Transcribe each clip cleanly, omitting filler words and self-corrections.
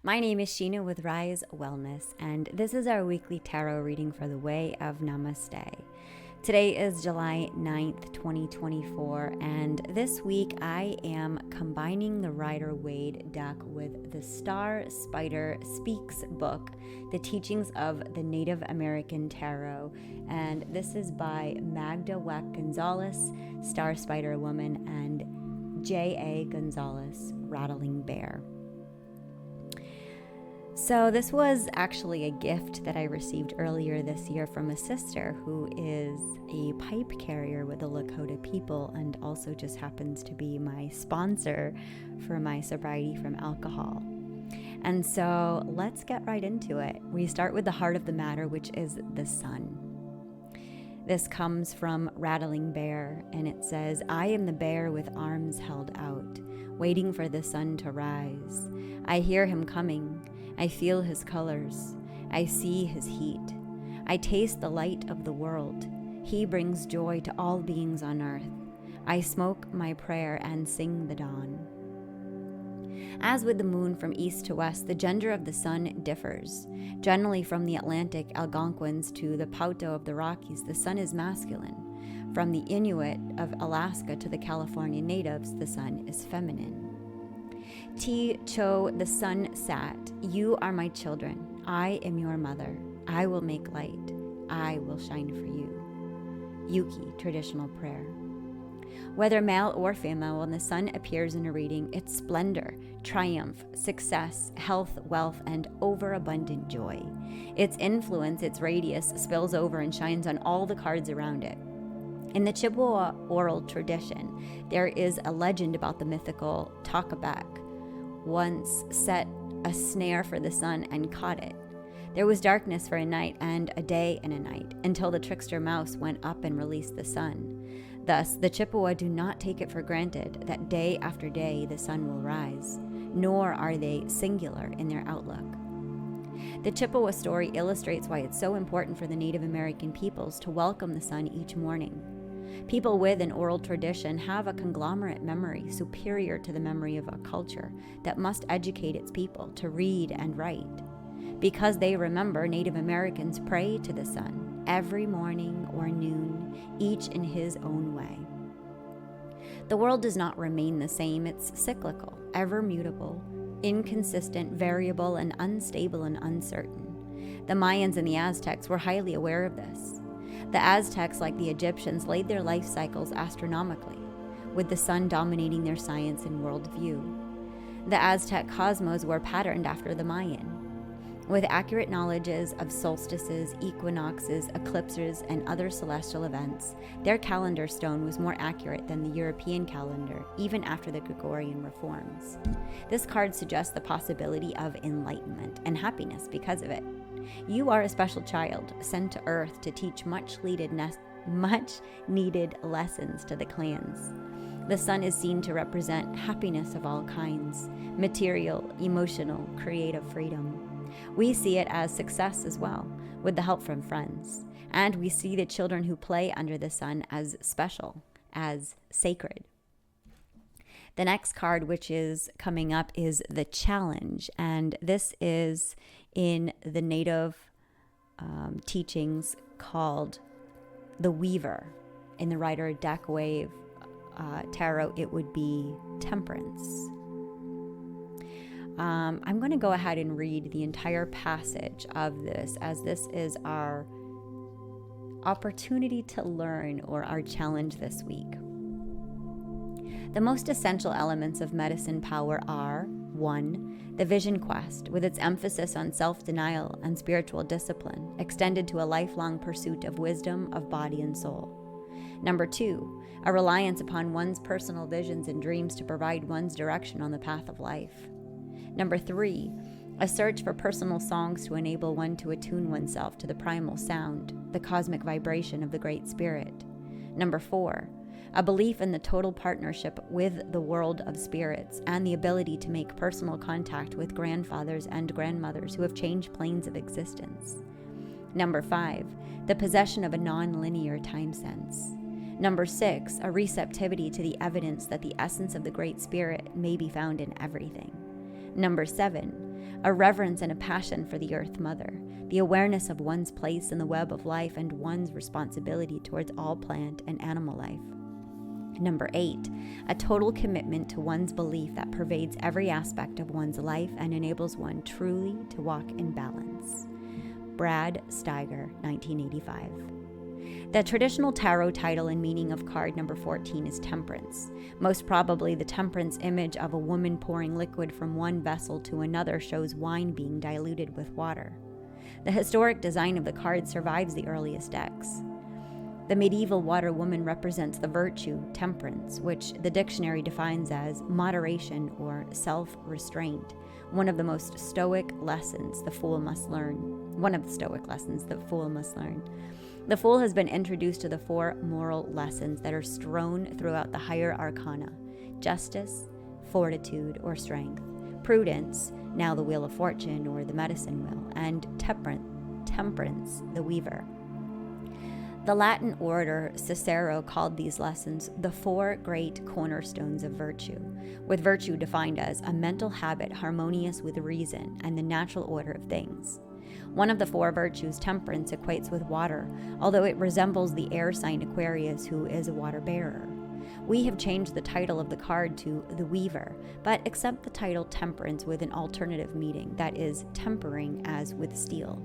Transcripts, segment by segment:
My name is Sheena with Rise Wellness, and this is our weekly tarot reading for the Way of Namaste. Today is July 9th, 2024, and this week I am combining the Rider Waite deck with the Star Spider Speaks book, The Teachings of the Native American Tarot, and this is by Magda, Weck, Gonzalez, Star Spider Woman, and J.A. Gonzalez, Rattling Bear. So this was actually a gift that I received earlier this year from a sister who is a pipe carrier with the Lakota people and also just happens to be my sponsor for my sobriety from alcohol. And so let's get right into it. We start with the heart of the matter, which is the sun. This comes from Rattling Bear, and it says, I am the bear with arms held out, waiting for the sun to rise. I hear him coming. I feel his colors. I see his heat. I taste the light of the world. He brings joy to all beings on earth. I smoke my prayer and sing the dawn. As with the moon from east to west, the gender of the sun differs. Generally, from the Atlantic Algonquins to the Pauto of the Rockies, the sun is masculine. From the Inuit of Alaska to the California natives, the sun is feminine. Ti Cho, the sun sat. You are my children. I am your mother. I will make light. I will shine for you. Yuki, traditional prayer. Whether male or female, when the sun appears in a reading, its splendor, triumph, success, health, wealth, and overabundant joy. Its influence, its radius, spills over and shines on all the cards around it. In the Chippewa oral tradition, there is a legend about the mythical Takabek, once set a snare for the sun and caught it. There was darkness for a night and a day and a night, until the trickster mouse went up and released the sun. Thus, the Chippewa do not take it for granted that day after day the sun will rise, nor are they singular in their outlook. The Chippewa story illustrates why it's so important for the Native American peoples to welcome the sun each morning. People with an oral tradition have a conglomerate memory superior to the memory of a culture that must educate its people to read and write. Because they remember, Native Americans pray to the sun every morning or noon, each in his own way. The world does not remain the same. It's cyclical, ever mutable, inconsistent, variable, and unstable and uncertain. The Mayans and the Aztecs were highly aware of this. The Aztecs, like the Egyptians, laid their life cycles astronomically, with the sun dominating their science and worldview. The Aztec cosmos were patterned after the Mayan. With accurate knowledges of solstices, equinoxes, eclipses, and other celestial events, their calendar stone was more accurate than the European calendar, even after the Gregorian reforms. This card suggests the possibility of enlightenment and happiness because of it. You are a special child, sent to Earth to teach much needed lessons to the clans. The sun is seen to represent happiness of all kinds, material, emotional, creative freedom. We see it as success as well, with the help from friends. And we see the children who play under the sun as special, as sacred. The next card, which is coming up, is the challenge. And this is in the native teachings called the Weaver. In the Rider Deck Wave tarot, it would be temperance. I'm going to go ahead and read the entire passage of this, as this is our opportunity to learn, or our challenge this week. The most essential elements of medicine power are 1. The vision quest, with its emphasis on self-denial and spiritual discipline, extended to a lifelong pursuit of wisdom of body and soul. 2. A reliance upon one's personal visions and dreams to provide one's direction on the path of life. 3. A search for personal songs to enable one to attune oneself to the primal sound, the cosmic vibration of the Great Spirit. 4. A belief in the total partnership with the world of spirits and the ability to make personal contact with grandfathers and grandmothers who have changed planes of existence. 5. The possession of a non-linear time sense. 6. A receptivity to the evidence that the essence of the Great Spirit may be found in everything. 7. a reverence and a passion for the Earth Mother, the awareness of one's place in the web of life and one's responsibility towards all plant and animal life. Number 8, a total commitment to one's belief that pervades every aspect of one's life and enables one truly to walk in balance. Brad Steiger, 1985. The traditional tarot title and meaning of card number 14 is Temperance. Most probably, the temperance image of a woman pouring liquid from one vessel to another shows wine being diluted with water. The historic design of the card survives the earliest decks. The medieval water woman represents the virtue, temperance, which the dictionary defines as moderation or self-restraint, one of the stoic lessons the fool must learn. The Fool has been introduced to the 4 moral lessons that are strewn throughout the higher arcana: justice, fortitude or strength, prudence, now the Wheel of Fortune or the Medicine Wheel, and temperance, the Weaver. The Latin orator Cicero called these lessons the 4 great cornerstones of virtue, with virtue defined as a mental habit harmonious with reason and the natural order of things. One of the 4 virtues, temperance, equates with water, although it resembles the air sign Aquarius, who is a water bearer. We have changed the title of the card to the Weaver, but accept the title Temperance with an alternative meaning, that is, tempering as with steel.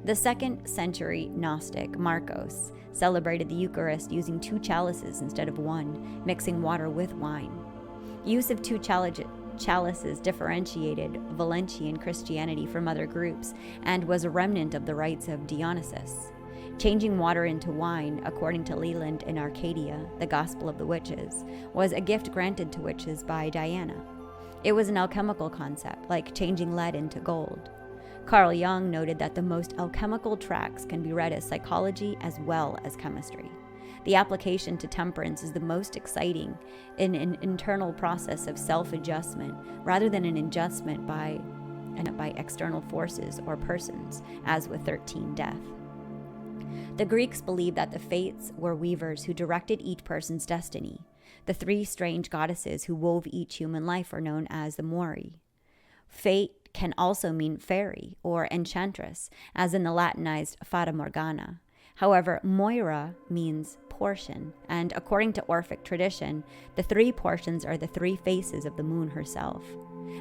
The 2nd century Gnostic Marcos celebrated the Eucharist using 2 chalices instead of 1, mixing water with wine. Use of 2 chalices differentiated Valentian Christianity from other groups and was a remnant of the rites of Dionysus. Changing water into wine, according to Leland in Arcadia, the Gospel of the Witches, was a gift granted to witches by Diana. It was an alchemical concept, like changing lead into gold. Carl Jung noted that the most alchemical tracts can be read as psychology as well as chemistry. The application to temperance is the most exciting in an internal process of self-adjustment rather than an adjustment by external forces or persons, as with 13 Death. The Greeks believed that the Fates were weavers who directed each person's destiny. The 3 strange goddesses who wove each human life are known as the Mori. Fate can also mean fairy or enchantress, as in the Latinized Fata Morgana. However, Moira means portion, and according to Orphic tradition, the 3 portions are the 3 faces of the moon herself.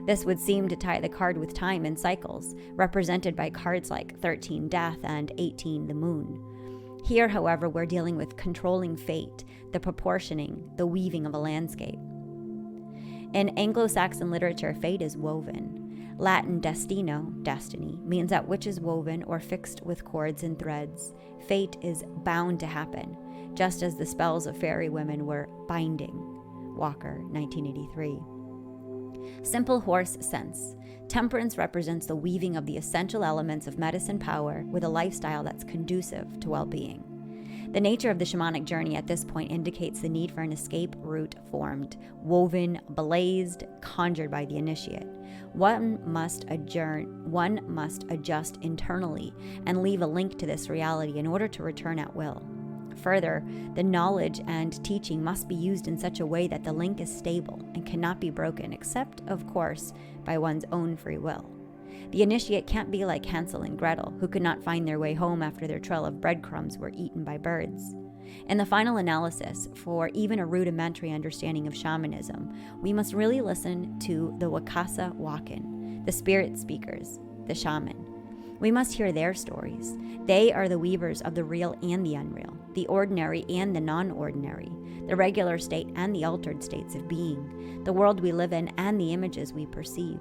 This would seem to tie the card with time and cycles, represented by cards like 13 Death and 18 the Moon. Here, however, we're dealing with controlling fate, the proportioning, the weaving of a landscape. In Anglo-Saxon literature, fate is woven. Latin destino, destiny, means that which is woven or fixed with cords and threads. Fate is bound to happen, just as the spells of fairy women were binding. Walker, 1983. Simple horse sense. Temperance represents the weaving of the essential elements of medicine power with a lifestyle that's conducive to well-being. The nature of the shamanic journey at this point indicates the need for an escape route formed, woven, blazed, conjured by the initiate. One must adjust internally and leave a link to this reality in order to return at will. Further, the knowledge and teaching must be used in such a way that the link is stable and cannot be broken, except, of course, by one's own free will. The initiate can't be like Hansel and Gretel, who could not find their way home after their trail of breadcrumbs were eaten by birds. In the final analysis, for even a rudimentary understanding of shamanism, we must really listen to the Wakasa Wakin, the spirit speakers, the shaman. We must hear their stories. They are the weavers of the real and the unreal, the ordinary and the non-ordinary, the regular state and the altered states of being, the world we live in and the images we perceive.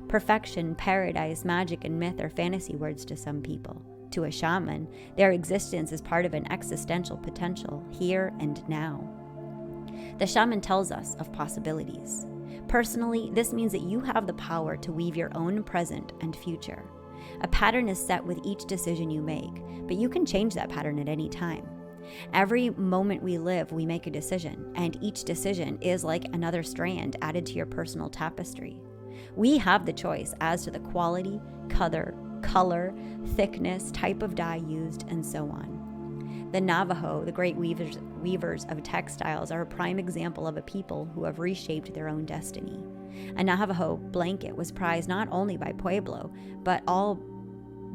Perfection, paradise, magic, and myth are fantasy words to some people. To a shaman, their existence is part of an existential potential, here and now. The shaman tells us of possibilities. Personally, this means that you have the power to weave your own present and future. A pattern is set with each decision you make, but you can change that pattern at any time. Every moment we live, we make a decision, and each decision is like another strand added to your personal tapestry. We have the choice as to the quality, color, thickness, type of dye used, and so on. The Navajo, the great weavers of textiles, are a prime example of a people who have reshaped their own destiny. A Navajo blanket was prized not only by Pueblo, but all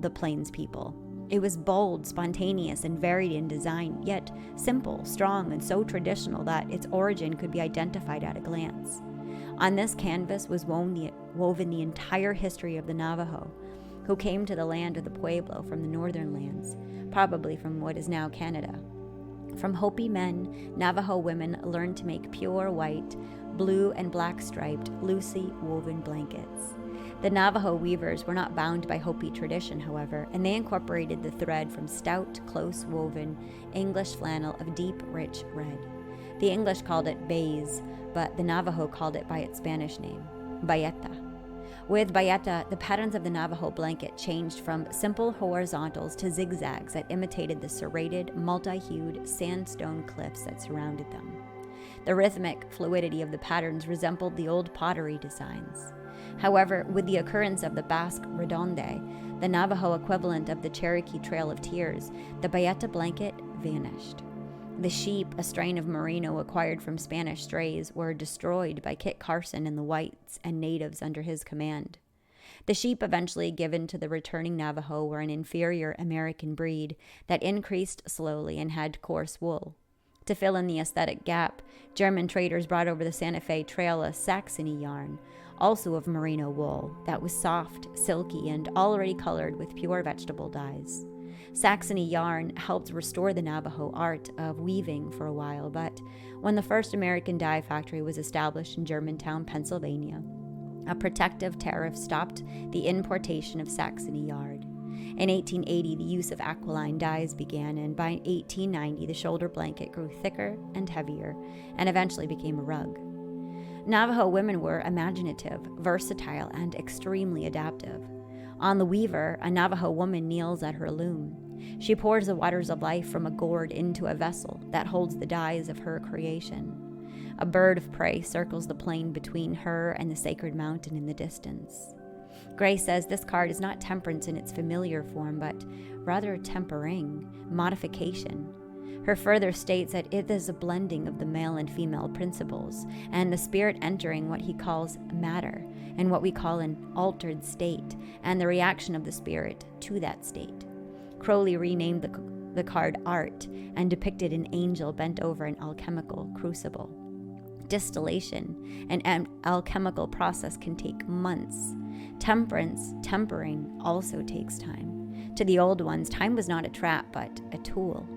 the Plains people. It was bold, spontaneous, and varied in design, yet simple, strong, and so traditional that its origin could be identified at a glance. On this canvas was woven the entire history of the Navajo, who came to the land of the Pueblo from the northern lands, probably from what is now Canada. From Hopi men, Navajo women learned to make pure white, blue and black striped, loosely woven blankets. The Navajo weavers were not bound by Hopi tradition, however, and they incorporated the thread from stout, close-woven English flannel of deep, rich red. The English called it baize, but the Navajo called it by its Spanish name, bayeta. With bayeta, the patterns of the Navajo blanket changed from simple horizontals to zigzags that imitated the serrated, multi-hued sandstone cliffs that surrounded them. The rhythmic fluidity of the patterns resembled the old pottery designs. However, with the occurrence of the Basque redonde, the Navajo equivalent of the Cherokee Trail of Tears, the bayeta blanket vanished. The sheep, a strain of merino acquired from Spanish strays, were destroyed by Kit Carson and the whites and natives under his command. The sheep eventually given to the returning Navajo were an inferior American breed that increased slowly and had coarse wool. To fill in the aesthetic gap, German traders brought over the Santa Fe Trail a Saxony yarn, also of merino wool, that was soft, silky, and already colored with pure vegetable dyes. Saxony yarn helped restore the Navajo art of weaving for a while, but when the first American dye factory was established in Germantown, Pennsylvania, a protective tariff stopped the importation of Saxony yarn. In 1880, the use of aquiline dyes began, and by 1890, the shoulder blanket grew thicker and heavier and eventually became a rug. Navajo women were imaginative, versatile, and extremely adaptive. On the weaver, a Navajo woman kneels at her loom. She pours the waters of life from a gourd into a vessel that holds the dyes of her creation. A bird of prey circles the plain between her and the sacred mountain in the distance. Gray says this card is not temperance in its familiar form, but rather tempering, modification. Her further states that it is a blending of the male and female principles, and the spirit entering what he calls matter, and what we call an altered state, and the reaction of the spirit to that state. Crowley renamed the card Art, and depicted an angel bent over an alchemical crucible. Distillation, an alchemical process, can take months. Tempering, also takes time. To the old ones, time was not a trap, but a tool.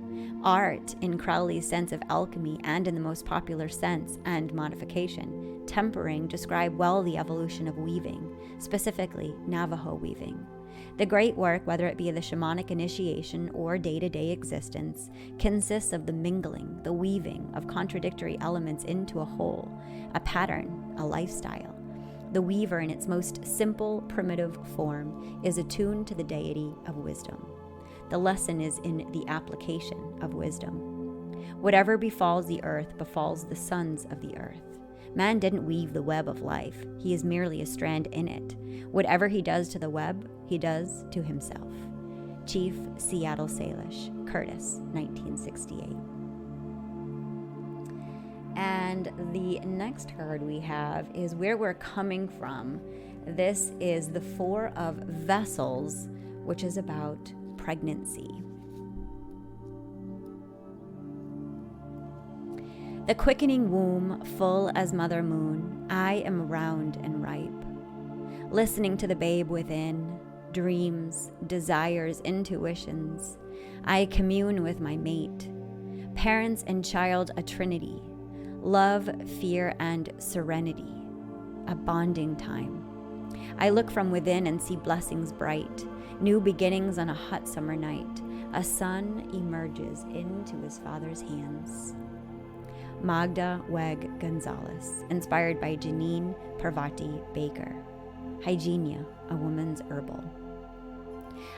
Art, in Crowley's sense of alchemy and in the most popular sense, and modification, tempering, describe well the evolution of weaving, specifically Navajo weaving. The great work, whether it be the shamanic initiation or day-to-day existence, consists of the mingling, the weaving of contradictory elements into a whole, a pattern, a lifestyle. The weaver, in its most simple, primitive form, is attuned to the deity of wisdom. The lesson is in the application of wisdom. Whatever befalls the earth befalls the sons of the earth. Man didn't weave the web of life. He is merely a strand in it. Whatever he does to the web, he does to himself. Chief Seattle Salish, Curtis, 1968. And the next card we have is where we're coming from. This is the Four of Vessels, which is about pregnancy. The quickening womb, full as mother moon, I am round and ripe. Listening to the babe within, dreams, desires, intuitions, I commune with my mate. Parents and child a trinity. Love, fear, and serenity. A bonding time. I look from within and see blessings bright. New beginnings on a hot summer night. A son emerges into his father's hands. Magda, Weck, Gonzalez, inspired by Janine Parvati Baker. Hygienia, a woman's herbal.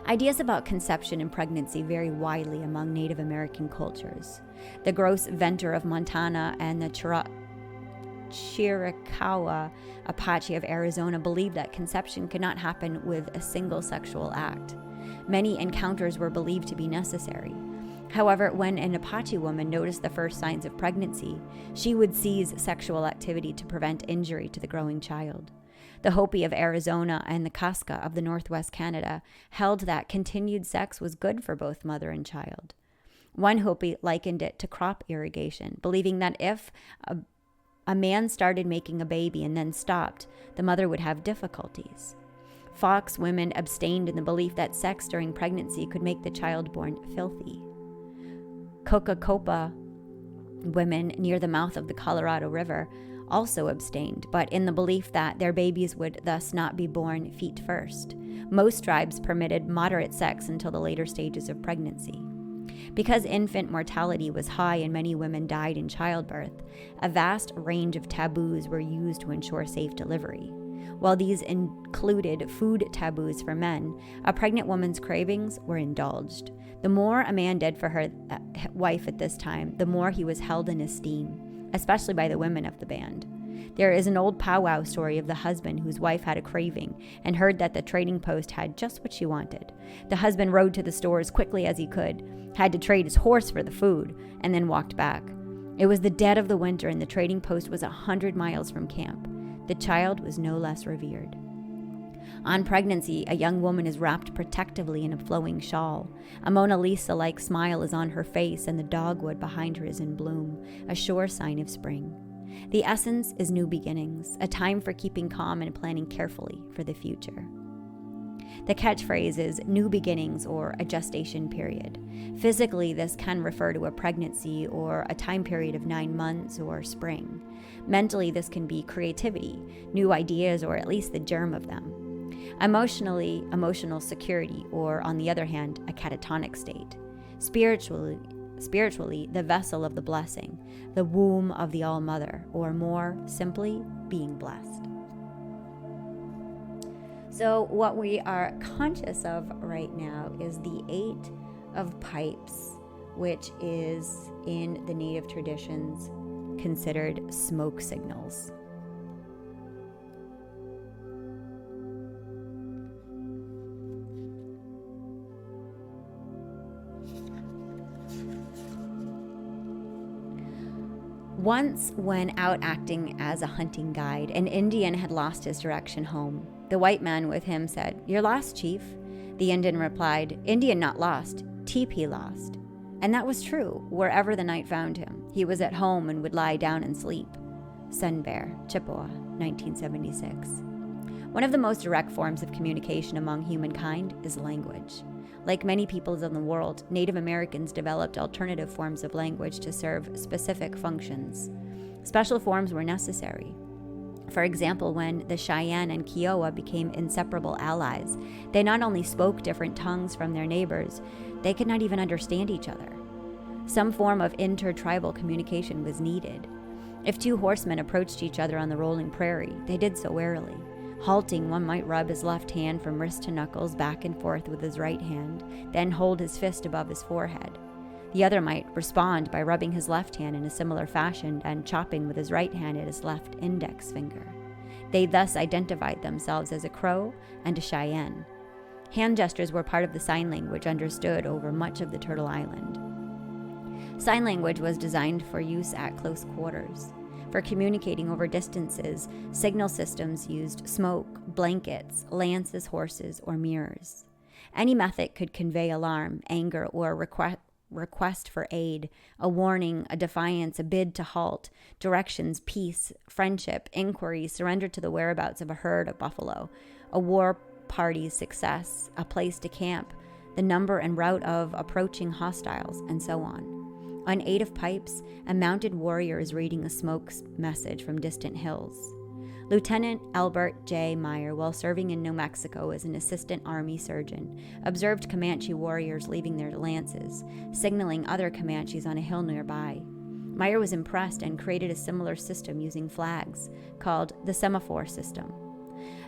Ideas about conception and pregnancy vary widely among Native American cultures. The Gross Venter of Montana and the Chiricahua Apache of Arizona believed that conception could not happen with a single sexual act. Many encounters were believed to be necessary. However, when an Apache woman noticed the first signs of pregnancy, she would cease sexual activity to prevent injury to the growing child. The Hopi of Arizona and the Casca of the Northwest Canada held that continued sex was good for both mother and child. One Hopi likened it to crop irrigation, believing that if a man started making a baby and then stopped, the mother would have difficulties. Fox women abstained in the belief that sex during pregnancy could make the child born filthy. Coca-Copa women near the mouth of the Colorado River also abstained, but in the belief that their babies would thus not be born feet first. Most tribes permitted moderate sex until the later stages of pregnancy. Because infant mortality was high and many women died in childbirth, a vast range of taboos were used to ensure safe delivery. While these included food taboos for men, a pregnant woman's cravings were indulged. The more a man did for her wife at this time, the more he was held in esteem, especially by the women of the band. There is an old powwow story of the husband whose wife had a craving and heard that the trading post had just what she wanted. The husband rode to the store as quickly as he could, had to trade his horse for the food, and then walked back. It was the dead of the winter and the trading post was 100 miles from camp. The child was no less revered. On pregnancy, a young woman is wrapped protectively in a flowing shawl. A Mona Lisa-like smile is on her face, and the dogwood behind her is in bloom, a sure sign of spring. The essence is new beginnings, a time for keeping calm and planning carefully for the future. The catchphrase is new beginnings or a gestation period. Physically, this can refer to a pregnancy or a time period of 9 months or spring. Mentally, this can be creativity, new ideas, or at least the germ of them. Emotionally, emotional security, or on the other hand, a catatonic state. Spiritually, the vessel of the blessing, the womb of the All-Mother, or more simply, being blessed. So what we are conscious of right now is the 8 of pipes, which is in the native traditions considered smoke signals. Once, when out acting as a hunting guide, an Indian had lost his direction home. The white man with him said, "You're lost, chief." The Indian replied, "Indian not lost, teepee lost." And that was true. Wherever the night found him, he was at home and would lie down and sleep. Sun Bear, Chippewa, 1976. One of the most direct forms of communication among humankind is language. Like many peoples in the world, Native Americans developed alternative forms of language to serve specific functions. Special forms were necessary. For example, when the Cheyenne and Kiowa became inseparable allies, they not only spoke different tongues from their neighbors, they could not even understand each other. Some form of intertribal communication was needed. If 2 horsemen approached each other on the rolling prairie, they did so warily. Halting, one might rub his left hand from wrist to knuckles back and forth with his right hand, then hold his fist above his forehead. The other might respond by rubbing his left hand in a similar fashion and chopping with his right hand at his left index finger. They thus identified themselves as a Crow and a Cheyenne. Hand gestures were part of the sign language understood over much of the Turtle Island. Sign language was designed for use at close quarters. For communicating over distances, signal systems used smoke, blankets, lances, horses, or mirrors. Any method could convey alarm, anger, or a request for aid, a warning, a defiance, a bid to halt, directions, peace, friendship, inquiry, surrender to the whereabouts of a herd of buffalo, a war party's success, a place to camp, the number and route of approaching hostiles, and so on. On 8 of pipes, a mounted warrior is reading a smoke message from distant hills. Lieutenant Albert J. Meyer, while serving in New Mexico as an assistant army surgeon, observed Comanche warriors leaving their lances, signaling other Comanches on a hill nearby. Meyer was impressed and created a similar system using flags, called the semaphore system.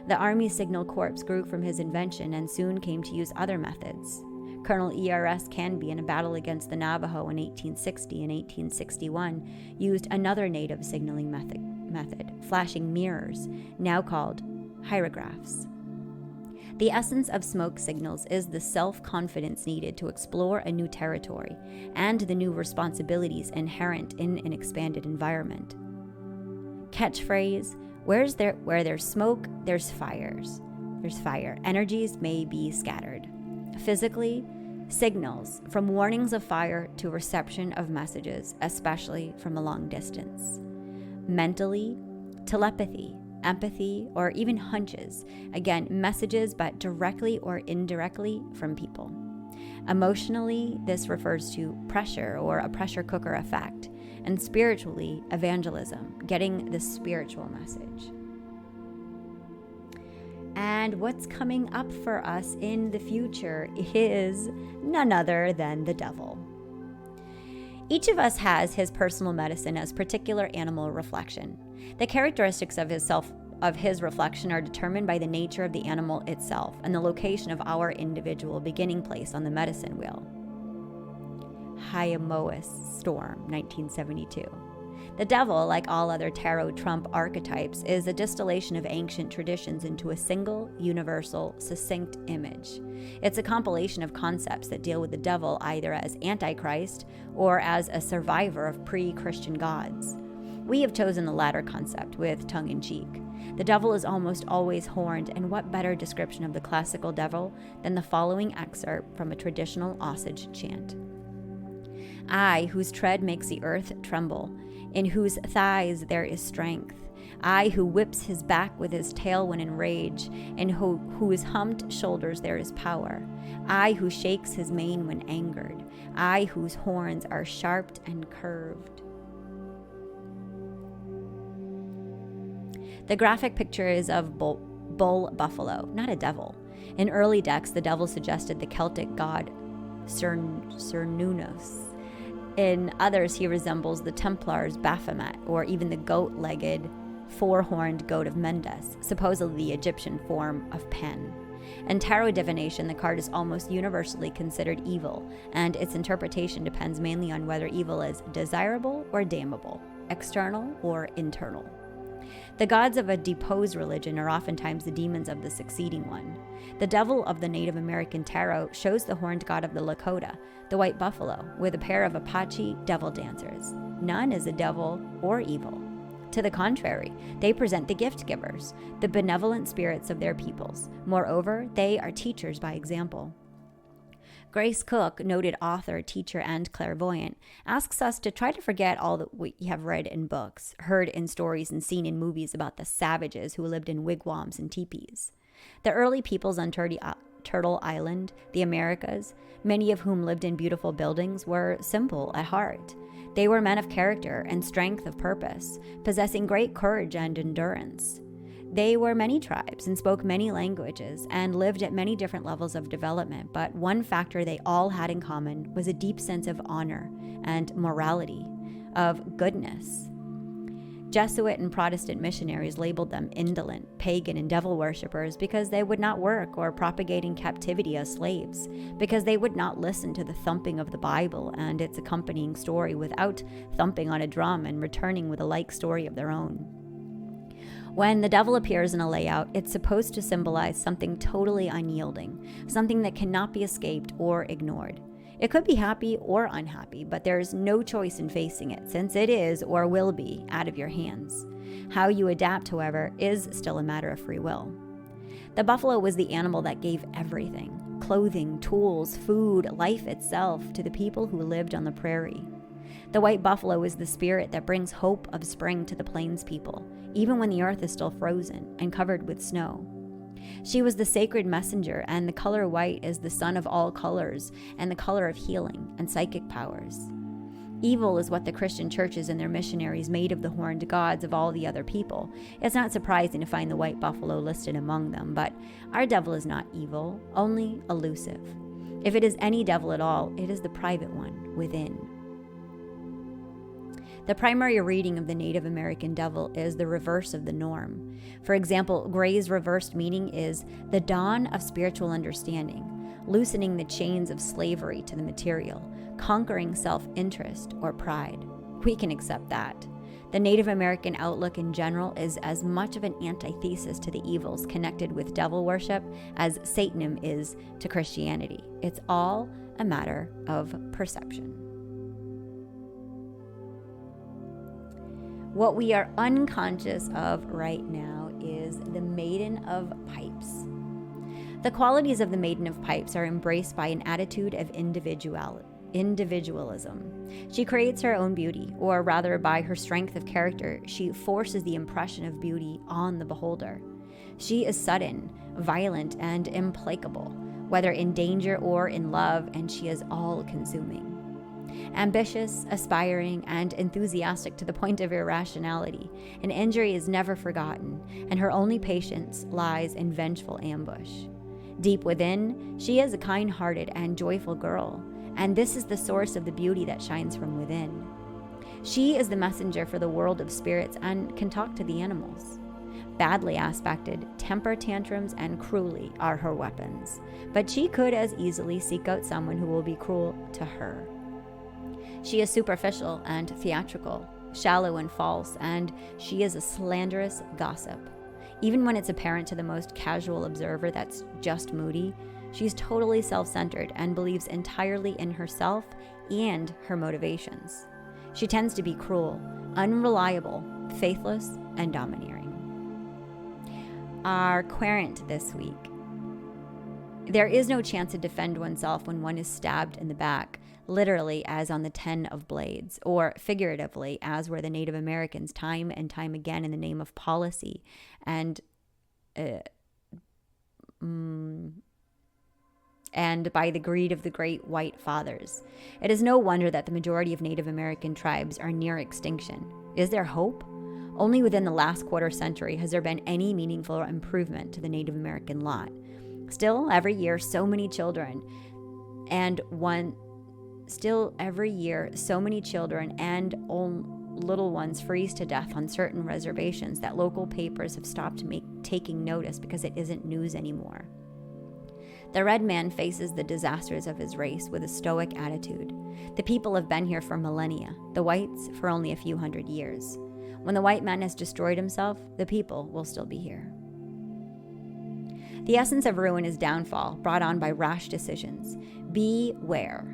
The Army Signal Corps grew from his invention and soon came to use other methods. Colonel E.R.S. Canby, in a battle against the Navajo in 1860 and 1861, used another native signaling method, flashing mirrors, now called hierographs. The essence of smoke signals is the self-confidence needed to explore a new territory and the new responsibilities inherent in an expanded environment. Catchphrase, where there's smoke, there's fires. There's fire. Energies may be scattered. Physically, signals from warnings of fire to reception of messages, especially from a long distance. Mentally, telepathy, empathy, or even hunches. Again, messages, but directly or indirectly from people. Emotionally, this refers to pressure or a pressure cooker effect. And spiritually, evangelism, getting the spiritual message. And what's coming up for us in the future is none other than the devil. Each of us has his personal medicine as particular animal reflection. The characteristics of his reflection are determined by the nature of the animal itself and the location of our individual beginning place on the medicine wheel. Hyemois Storm, 1972. The devil, like all other tarot trump archetypes, is a distillation of ancient traditions into a single, universal, succinct image. It's a compilation of concepts that deal with the devil either as Antichrist or as a survivor of pre-Christian gods. We have chosen the latter concept with tongue-in-cheek. The devil is almost always horned, and what better description of the classical devil than the following excerpt from a traditional Osage chant. I, whose tread makes the earth tremble, in whose thighs there is strength. I, who whips his back with his tail when in rage, in whose humped shoulders there is power. I, who shakes his mane when angered. I, whose horns are sharp and curved. The graphic picture is of bull buffalo, not a devil. In early decks, the devil suggested the Celtic god Cernunnos. In others, he resembles the Templars' Baphomet, or even the goat-legged, four-horned goat of Mendes, supposedly the Egyptian form of Pen. In tarot divination, the card is almost universally considered evil, and its interpretation depends mainly on whether evil is desirable or damnable, external or internal. The gods of a deposed religion are oftentimes the demons of the succeeding one. The devil of the Native American tarot shows the horned god of the Lakota, the white buffalo, with a pair of Apache devil dancers. None is a devil or evil. To the contrary, they present the gift givers, the benevolent spirits of their peoples. Moreover, they are teachers by example. Grace Cook, noted author, teacher, and clairvoyant, asks us to try to forget all that we have read in books, heard in stories, and seen in movies about the savages who lived in wigwams and teepees. The early peoples on Turtle Island, the Americas, many of whom lived in beautiful buildings, were simple at heart. They were men of character and strength of purpose, possessing great courage and endurance. They were many tribes and spoke many languages and lived at many different levels of development, but one factor they all had in common was a deep sense of honor and morality, of goodness. Jesuit and Protestant missionaries labeled them indolent, pagan, and devil worshippers because they would not work or propagate in captivity as slaves, because they would not listen to the thumping of the Bible and its accompanying story without thumping on a drum and returning with a like story of their own. When the devil appears in a layout, it's supposed to symbolize something totally unyielding, something that cannot be escaped or ignored. It could be happy or unhappy, but there's no choice in facing it, since it is or will be out of your hands. How you adapt, however, is still a matter of free will. The buffalo was the animal that gave everything: clothing, tools, food, life itself to the people who lived on the prairie. The white buffalo is the spirit that brings hope of spring to the plains people, even when the earth is still frozen and covered with snow. She was the sacred messenger, and the color white is the sun of all colors and the color of healing and psychic powers. Evil is what the Christian churches and their missionaries made of the horned gods of all the other people. It's not surprising to find the white buffalo listed among them, but our devil is not evil, only elusive. If it is any devil at all, it is the private one within. The primary reading of the Native American devil is the reverse of the norm. For example, Gray's reversed meaning is the dawn of spiritual understanding, loosening the chains of slavery to the material, conquering self-interest or pride. We can accept that. The Native American outlook in general is as much of an antithesis to the evils connected with devil worship as Satanism is to Christianity. It's all a matter of perception. What we are unconscious of right now is the Maiden of Pipes. The qualities of the Maiden of Pipes are embraced by an attitude of individualism. She creates her own beauty, or rather by her strength of character, she forces the impression of beauty on the beholder. She is sudden, violent, and implacable, whether in danger or in love, and she is all-consuming. Ambitious, aspiring, and enthusiastic to the point of irrationality, an injury is never forgotten, and her only patience lies in vengeful ambush. Deep within, she is a kind-hearted and joyful girl, and this is the source of the beauty that shines from within. She is the messenger for the world of spirits and can talk to the animals. Badly aspected, temper tantrums and cruelty are her weapons, but she could as easily seek out someone who will be cruel to her. She is superficial and theatrical, shallow and false, and she is a slanderous gossip. Even when it's apparent to the most casual observer that's just moody, she's totally self-centered and believes entirely in herself and her motivations. She tends to be cruel, unreliable, faithless, and domineering. Our querent this week. There is no chance to defend oneself when one is stabbed in the back, literally as on the 10 of blades, or figuratively as were the Native Americans time and time again in the name of policy and by the greed of the great white fathers. It is no wonder that the majority of Native American tribes are near extinction. Is there hope? Only within the last quarter century has there been any meaningful improvement to the Native American lot. Still, every year, so many children and little ones freeze to death on certain reservations that local papers have stopped taking notice because it isn't news anymore. The red man faces the disasters of his race with a stoic attitude. The people have been here for millennia, the whites for only a few hundred years. When the white man has destroyed himself, the people will still be here. The essence of ruin is downfall, brought on by rash decisions. Be aware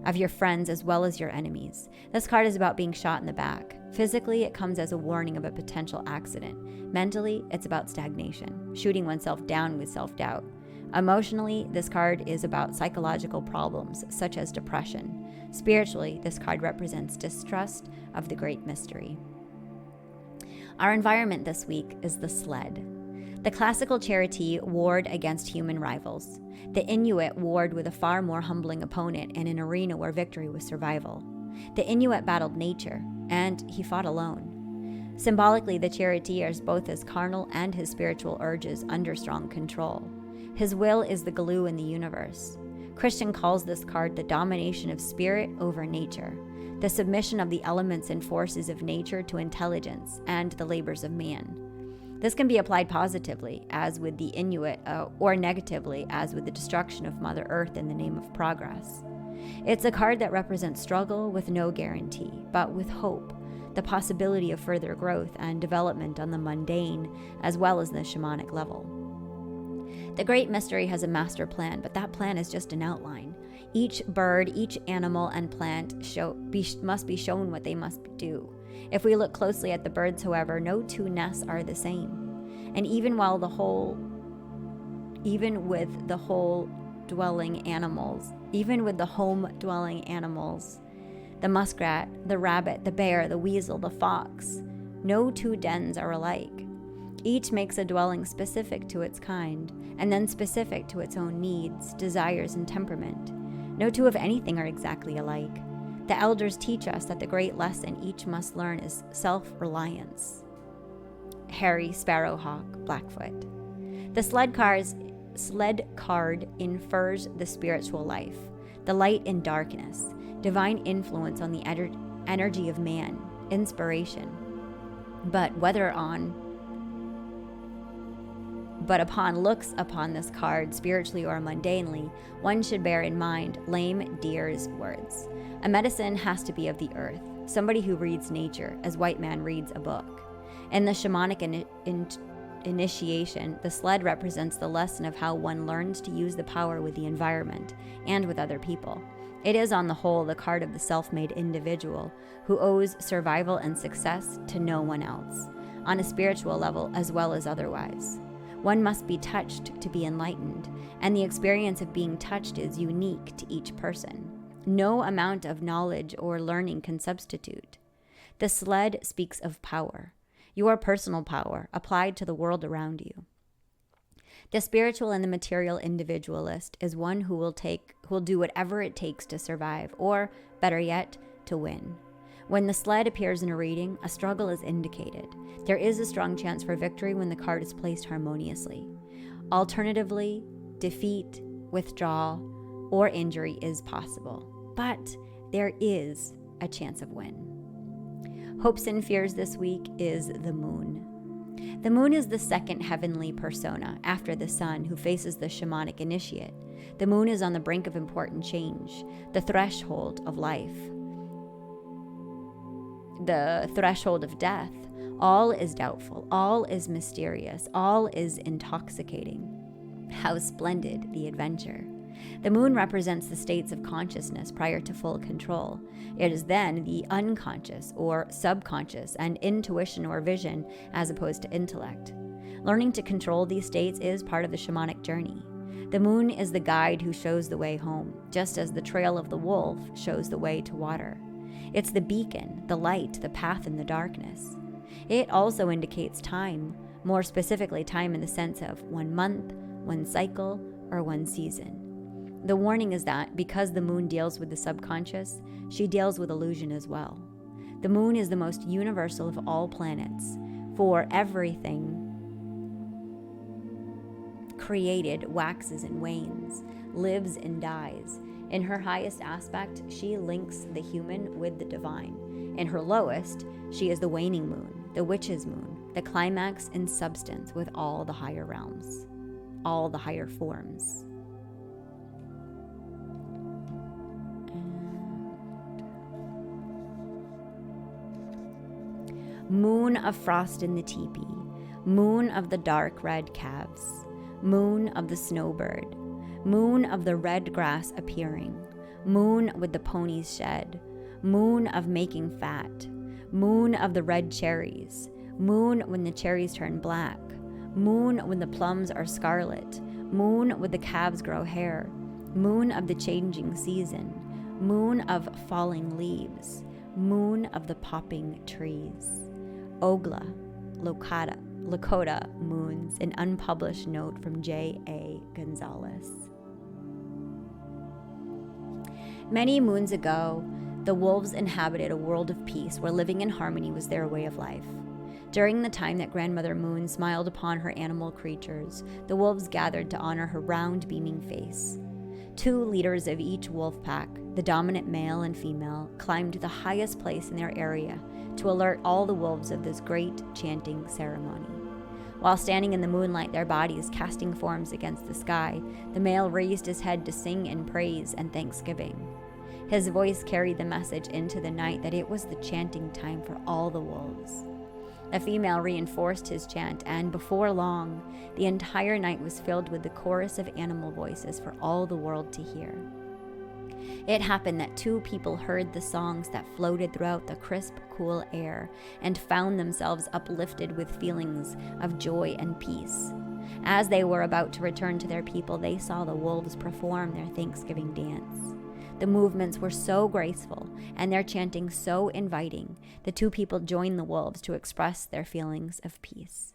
of your friends as well as your enemies. This card is about being shot in the back. Physically, it comes as a warning of a potential accident. Mentally, it's about stagnation, shooting oneself down with self-doubt. Emotionally, this card is about psychological problems such as depression. Spiritually, this card represents distrust of the great mystery. Our environment this week is the sled. The classical Cherokee warred against human rivals. The Inuit warred with a far more humbling opponent in an arena where victory was survival. The Inuit battled nature, and he fought alone. Symbolically, the Cherokee is both his carnal and his spiritual urges under strong control. His will is the glue in the universe. Christian calls this card the domination of spirit over nature, the submission of the elements and forces of nature to intelligence and the labors of man. This can be applied positively, as with the Inuit, or negatively, as with the destruction of Mother Earth in the name of progress. It's a card that represents struggle with no guarantee, but with hope, the possibility of further growth and development on the mundane as well as the shamanic level. The Great Mystery has a master plan, but that plan is just an outline. Each bird, each animal, and plant must be shown what they must do. If we look closely at the birds, however, no two nests are the same. And even with the home-dwelling animals, the muskrat, the rabbit, the bear, the weasel, the fox, no two dens are alike. Each makes a dwelling specific to its kind, and then specific to its own needs, desires, and temperament. No two of anything are exactly alike. The elders teach us that the great lesson each must learn is self-reliance. Hairy Sparrowhawk, Blackfoot. The sled card infers the spiritual life, the light in darkness, divine influence on the energy of man, inspiration. But upon looks upon this card, spiritually or mundanely, one should bear in mind Lame Deer's words. A medicine has to be of the earth. somebody who reads nature as white man reads a book. In the shamanic initiation, the sled represents the lesson of how one learns to use the power with the environment and with other people. It is, on the whole, the card of the self-made individual who owes survival and success to no one else, on a spiritual level as well as otherwise. One must be touched to be enlightened, and the experience of being touched is unique to each person. No amount of knowledge or learning can substitute. The sled speaks of power, your personal power applied to the world around you. The spiritual and the material individualist is one who will do whatever it takes to survive, or, better yet, to win. When the sled appears in a reading, a struggle is indicated. There is a strong chance for victory when the card is placed harmoniously. Alternatively, defeat, withdrawal, or injury is possible. But there is a chance of win. Hopes and fears this week is the moon. The moon is the second heavenly persona after the sun who faces the shamanic initiate. The moon is on the brink of important change, the threshold of life, the threshold of death. All is doubtful, all is mysterious, all is intoxicating. How splendid the adventure. The moon represents the states of consciousness prior to full control. It is then the unconscious or subconscious and intuition or vision as opposed to intellect. Learning to control these states is part of the shamanic journey. The moon is the guide who shows the way home, just as the trail of the wolf shows the way to water. It's the beacon, the light, the path in the darkness. It also indicates time, more specifically time in the sense of 1 month, 1 cycle, or 1 season. The warning is that because the moon deals with the subconscious, she deals with illusion as well. The moon is the most universal of all planets, for everything created waxes and wanes, lives and dies. In her highest aspect, she links the human with the divine. In her lowest, she is the waning moon, the witch's moon, the climax in substance with all the higher realms, all the higher forms. Moon of frost in the teepee, moon of the dark red calves, moon of the snowbird, moon of the red grass appearing, moon with the ponies shed, moon of making fat, moon of the red cherries, moon when the cherries turn black, moon when the plums are scarlet, moon when the calves grow hair, moon of the changing season, moon of falling leaves, moon of the popping trees. Ogla, Lakota moons, an unpublished note from J.A. Gonzalez. Many moons ago, the wolves inhabited a world of peace where living in harmony was their way of life. During the time that Grandmother Moon smiled upon her animal creatures, the wolves gathered to honor her round, beaming face. 2 leaders of each wolf pack, the dominant male and female, climbed to the highest place in their area to alert all the wolves of this great chanting ceremony. While standing in the moonlight, their bodies casting forms against the sky, the male raised his head to sing in praise and thanksgiving. His voice carried the message into the night that it was the chanting time for all the wolves. The female reinforced his chant, and before long, the entire night was filled with the chorus of animal voices for all the world to hear. It happened that 2 people heard the songs that floated throughout the crisp, cool air and found themselves uplifted with feelings of joy and peace. As they were about to return to their people, they saw the wolves perform their Thanksgiving dance. The movements were so graceful and their chanting so inviting, the 2 people joined the wolves to express their feelings of peace.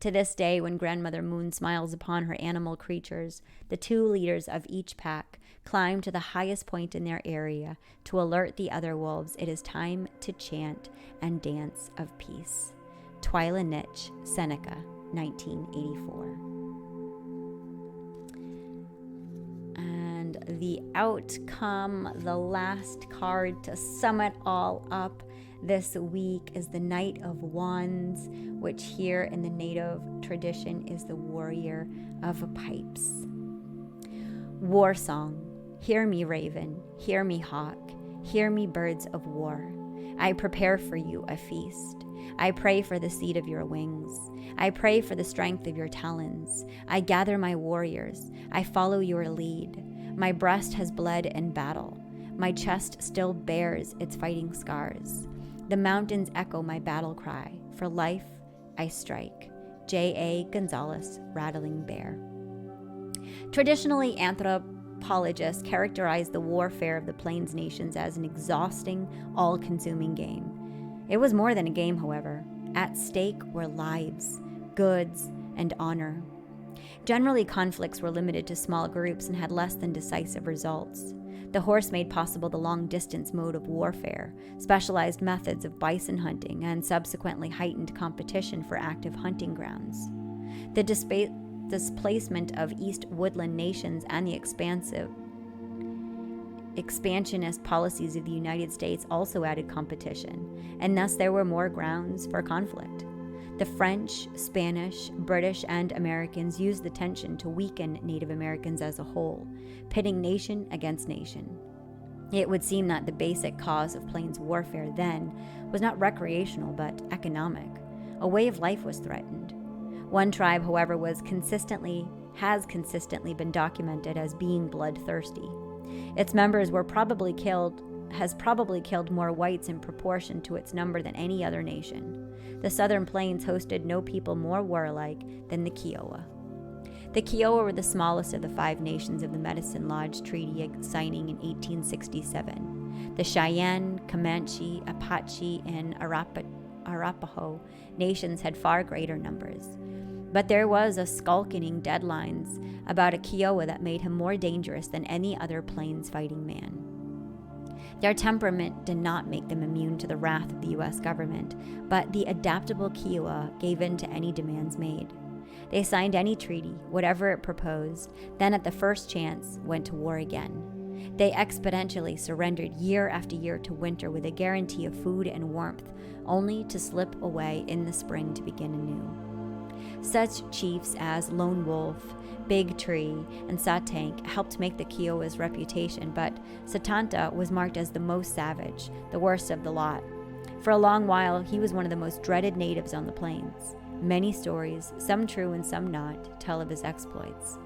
To this day, when Grandmother Moon smiles upon her animal creatures, the 2 leaders of each pack climb to the highest point in their area to alert the other wolves it is time to chant and dance of peace. Twyla Nitch, Seneca, 1984. And the outcome, the last card to sum it all up this week, is the Knight of Wands, which here in the native tradition is the warrior of pipes. War song. Hear me, raven, hear me, hawk, hear me, birds of war. I prepare for you a feast. I pray for the seed of your wings. I pray for the strength of your talons. I gather my warriors. I follow your lead. My breast has bled in battle. My chest still bears its fighting scars. The mountains echo my battle cry. For life, I strike. J.A. Gonzalez, Rattling Bear. Traditionally, anthropologists characterize the warfare of the Plains nations as an exhausting, all-consuming game. It was more than a game, however. At stake were lives, goods, and honor. Generally, conflicts were limited to small groups and had less than decisive results. The horse made possible the long-distance mode of warfare, specialized methods of bison hunting, and subsequently heightened competition for active hunting grounds. The displacement of East Woodland nations and the expansionist policies of the United States also added competition, and thus there were more grounds for conflict. The French, Spanish, British, and Americans used the tension to weaken Native Americans as a whole, pitting nation against nation. It would seem that the basic cause of Plains warfare then was not recreational but economic. A way of life was threatened. One tribe, however, has consistently been documented as being bloodthirsty. Its members has probably killed more whites in proportion to its number than any other nation. The Southern Plains hosted no people more warlike than the Kiowa. The Kiowa were the smallest of the 5 nations of the Medicine Lodge Treaty signing in 1867. The Cheyenne, Comanche, Apache, and Arapaho nations had far greater numbers. But there was a skulking deadlines about a Kiowa that made him more dangerous than any other Plains fighting man. Their temperament did not make them immune to the wrath of the U.S. government, but the adaptable Kiowa gave in to any demands made. They signed any treaty, whatever it proposed, then at the first chance went to war again. They exponentially surrendered year after year to winter with a guarantee of food and warmth, only to slip away in the spring to begin anew. Such chiefs as Lone Wolf, Big Tree, and Satank helped make the Kiowa's reputation, but Satanta was marked as the most savage, the worst of the lot. For a long while, he was one of the most dreaded natives on the plains. Many stories, some true and some not, tell of his exploits.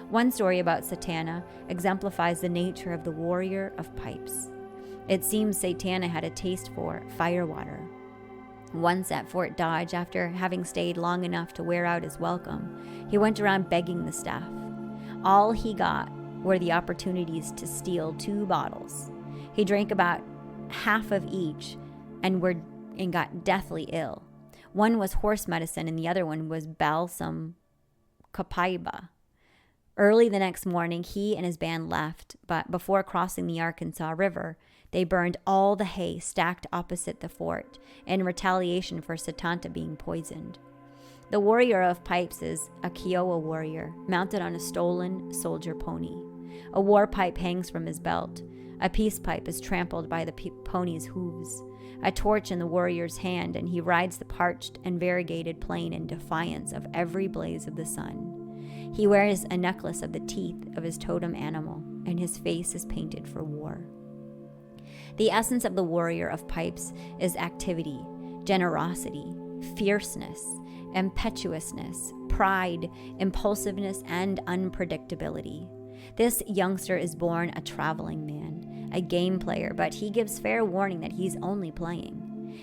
One story about Satana exemplifies the nature of the warrior of pipes. It seems Satana had a taste for firewater. Once at Fort Dodge, after having stayed long enough to wear out his welcome, he went around begging the staff. All he got were the opportunities to steal 2 bottles. He drank about half of each and got deathly ill. One was horse medicine and the other one was balsam copaiba. Early the next morning, he and his band left, but before crossing the Arkansas River, they burned all the hay stacked opposite the fort in retaliation for Satanta being poisoned. The warrior of pipes is a Kiowa warrior mounted on a stolen soldier pony. A war pipe hangs from his belt. A peace pipe is trampled by the pony's hooves. A torch in the warrior's hand, and he rides the parched and variegated plain in defiance of every blaze of the sun. He wears a necklace of the teeth of his totem animal, and his face is painted for war. The essence of the warrior of pipes is activity, generosity, fierceness, impetuousness, pride, impulsiveness, and unpredictability. This youngster is born a traveling man, a game player, but he gives fair warning that he's only playing.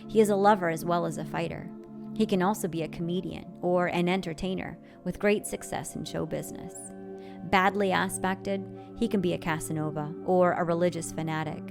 He is a lover as well as a fighter. He can also be a comedian or an entertainer with great success in show business. Badly aspected, he can be a Casanova or a religious fanatic.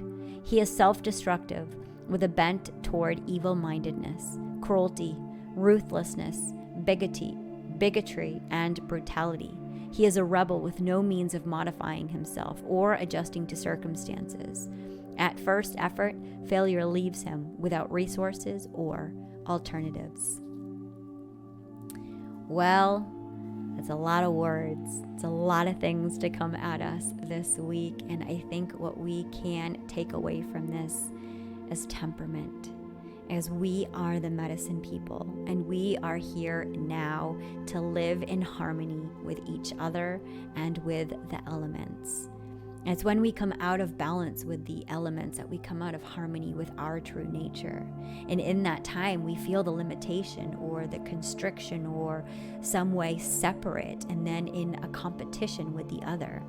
He is self-destructive with a bent toward evil-mindedness, cruelty, ruthlessness, bigotry, and brutality. He is a rebel with no means of modifying himself or adjusting to circumstances. At first effort, failure leaves him without resources or alternatives. Well, it's a lot of words. It's a lot of things to come at us this week, and I think what we can take away from this is temperament, as we are the medicine people, and we are here now to live in harmony with each other and with the elements. It's when we come out of balance with the elements that we come out of harmony with our true nature. And in that time, we feel the limitation or the constriction or some way separate and then in a competition with the other.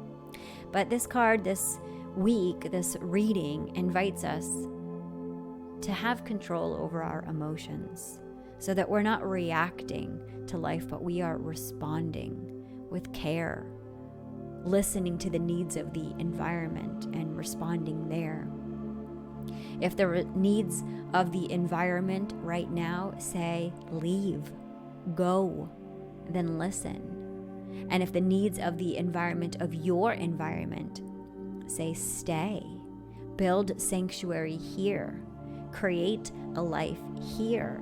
But this card, this week, this reading invites us to have control over our emotions so that we're not reacting to life, but we are responding with care, listening to the needs of the environment and responding there. If the needs of the environment right now say leave, go, then listen. And if the needs of the environment of your environment say stay, build sanctuary here, create a life here,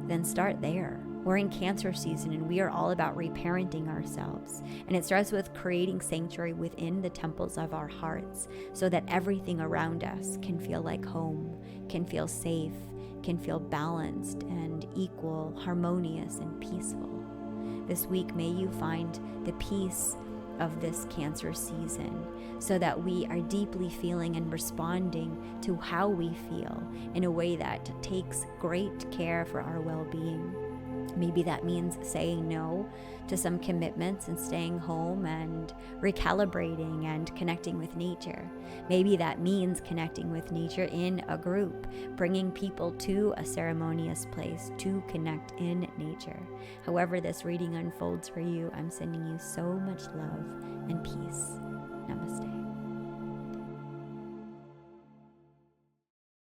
then start there. We're in Cancer season and we are all about reparenting ourselves. And it starts with creating sanctuary within the temples of our hearts so that everything around us can feel like home, can feel safe, can feel balanced and equal, harmonious and peaceful. This week, may you find the peace of this Cancer season so that we are deeply feeling and responding to how we feel in a way that takes great care for our well-being. Maybe that means saying no to some commitments and staying home and recalibrating and connecting with nature. Maybe that means connecting with nature in a group, bringing people to a ceremonious place to connect in nature. However this reading unfolds for you, I'm sending you so much love and peace. Namaste.